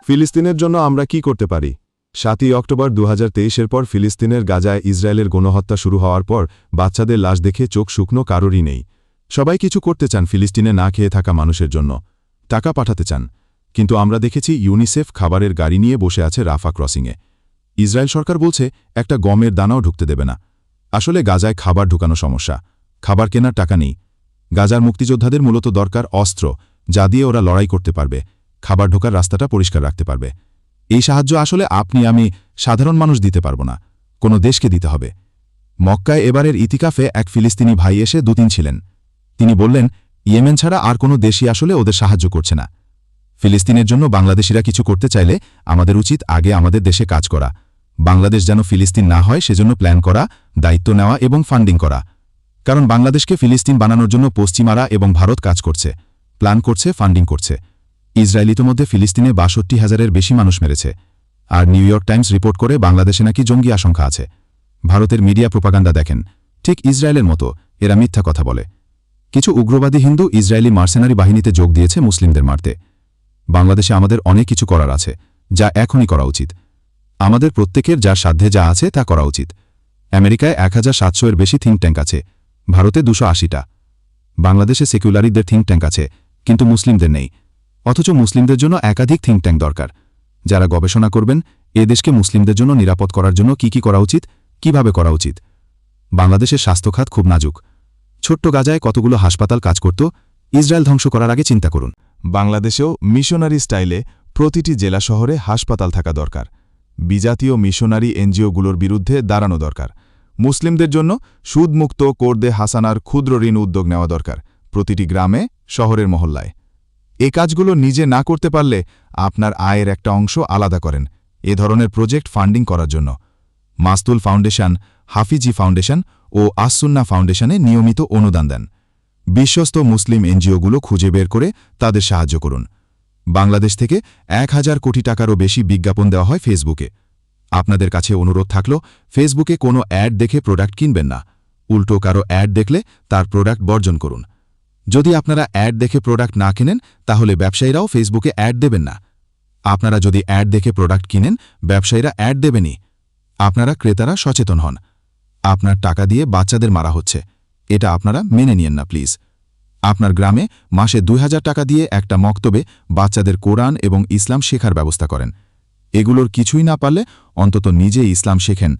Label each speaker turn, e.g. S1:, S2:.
S1: ফিলিস্তিনের জন্য আমরা কি করতে পারি? ৭ই অক্টোবর ২০২৩-এর পর ফিলিস্তিনের গাজায় ইসরায়েলের গণহত্যা শুরু হওয়ার পর বাচ্চাদের লাশ দেখে চোখ শুকনো কারোরই নেই। সবাই কিছু করতে চান ফিলিস্তিনে না খেয়ে থাকা মানুষের জন্য, টাকা পাঠাতে চান। কিন্তু আমরা দেখেছি ইউনিসেফ খাবারের গাড়ি নিয়ে বসে আছে রাফা ক্রসিংয়ে। ইসরায়েল সরকার বলছে একটা গমের দানাও ঢুকতে দেবে না। আসলে গাজায় খাবার ঢুকানো সমস্যা, খাবার কেনার টাকা নেই। গাজার মুক্তিযোদ্ধাদের মূলত দরকার অস্ত্র, যা দিয়ে ওরা লড়াই করতে পারবে, খাবার ঢোকার রাস্তাটা পরিষ্কার রাখতে পারবে। এই সাহায্য আসলে আপনি আমি সাধারণ মানুষ দিতে পারব না, কোনো দেশকে দিতে হবে। মক্কায় এবারের ইতিকাফে এক ফিলিস্তিনি ভাই এসে দুদিন ছিলেন। তিনি বললেন, ইয়েমেন ছাড়া আর কোনো দেশই আসলে ওদের সাহায্য করছে না। ফিলিস্তিনের জন্য বাংলাদেশিরা কিছু করতে চাইলে আমাদের উচিত আগে আমাদের দেশে কাজ করা। বাংলাদেশ যেন ফিলিস্তিন না হয় সেজন্য প্ল্যান করা, দায়িত্ব নেওয়া এবং ফান্ডিং করা। কারণ বাংলাদেশকে ফিলিস্তিন বানানোর জন্য পশ্চিমারা এবং ভারত কাজ করছে, প্ল্যান করছে, ফান্ডিং করছে। ইসরায়েল ইতোমধ্যে ফিলিস্তিনে ৬২,০০০-এর বেশি মানুষ মেরেছে। আর নিউ ইয়র্ক টাইমস রিপোর্ট করে বাংলাদেশে নাকি জঙ্গি আশঙ্কা আছে। ভারতের মিডিয়া প্রোপাগান্ডা দেখেন, ঠিক ইসরায়েলের মতো এরা মিথ্যা কথা বলে। কিছু উগ্রবাদী হিন্দু ইসরায়েলি মার্সেনারি বাহিনীতে যোগ দিয়েছে মুসলিমদের মারতে। বাংলাদেশে আমাদের অনেক কিছু করার আছে, যা এখনই করা উচিত। আমাদের প্রত্যেকের যার সাধ্যে যা আছে তা করা উচিত। আমেরিকায় ১৭০০-এর বেশি থিঙ্ক ট্যাঙ্ক আছে, ভারতে ২৮০টা। বাংলাদেশে সেকুলারিদের থিঙ্ক ট্যাঙ্ক আছে, কিন্তু মুসলিমদের নেই। অথচ মুসলিমদের জন্য একাধিক থিঙ্ক ট্যাঙ্ক দরকার, যারা গবেষণা করবেন এ দেশকে মুসলিমদের জন্য নিরাপদ করার জন্য কি করা উচিত, কিভাবে করা উচিত। বাংলাদেশের স্বাস্থ্যখাত খুব নাজুক। ছোট্ট গাজায় কতগুলো হাসপাতাল কাজ করত, ইসরায়েল ধ্বংস করার আগে চিন্তা করুন।
S2: বাংলাদেশেও মিশনারি স্টাইলে প্রতিটি জেলা শহরে হাসপাতাল থাকা দরকার। বিজাতীয় মিশনারি এনজিওগুলোর বিরুদ্ধে দাঁড়ানো দরকার। মুসলিমদের জন্য সুদমুক্ত কোরদে হাসানার ক্ষুদ্র ঋণ উদ্যোগ নেওয়া দরকার, প্রতিটি গ্রামে, শহরের মহল্লায়। এ কাজগুলো নিজে না করতে পারলে আপনার আয়ের একটা অংশ আলাদা করেন এ ধরনের প্রজেক্ট ফান্ডিং করার জন্য। মাস্তুল ফাউন্ডেশন, হাফিজি ফাউন্ডেশন ও আসসুন্না ফাউন্ডেশনে নিয়মিত অনুদান দেন। বিশ্বস্ত মুসলিম এনজিওগুলো খুঁজে বের করে তাদের সাহায্য করুন। বাংলাদেশ থেকে ১,০০০ কোটি টাকারও বেশি বিজ্ঞাপন দেওয়া হয় ফেসবুকে। আপনাদের কাছে অনুরোধ থাকল, ফেসবুকে কোনো অ্যাড দেখে প্রোডাক্ট কিনবেন না। উল্টো কারো অ্যাড দেখলে তার প্রোডাক্ট বর্জন করুন। যদি আপনারা অ্যাড দেখে প্রোডাক্ট না কেনেন, তাহলে ব্যবসায়ীরাও ফেসবুকে অ্যাড দেবেন না। আপনারা যদি অ্যাড দেখে প্রোডাক্ট কিনেন, ব্যবসায়ীরা অ্যাড দেবেনই। আপনারা ক্রেতারা সচেতন হন। আপনার টাকা দিয়ে বাচ্চাদের মারা হচ্ছে, এটা আপনারা মেনে নিয়েন না প্লিজ। আপনার গ্রামে মাসে ২,০০০ টাকা দিয়ে একটা মক্তবে বাচ্চাদের কোরআন এবং ইসলাম শেখার ব্যবস্থা করেন। এগুলোর কিছুই না পারলে অন্তত নিজে ইসলাম শেখেন।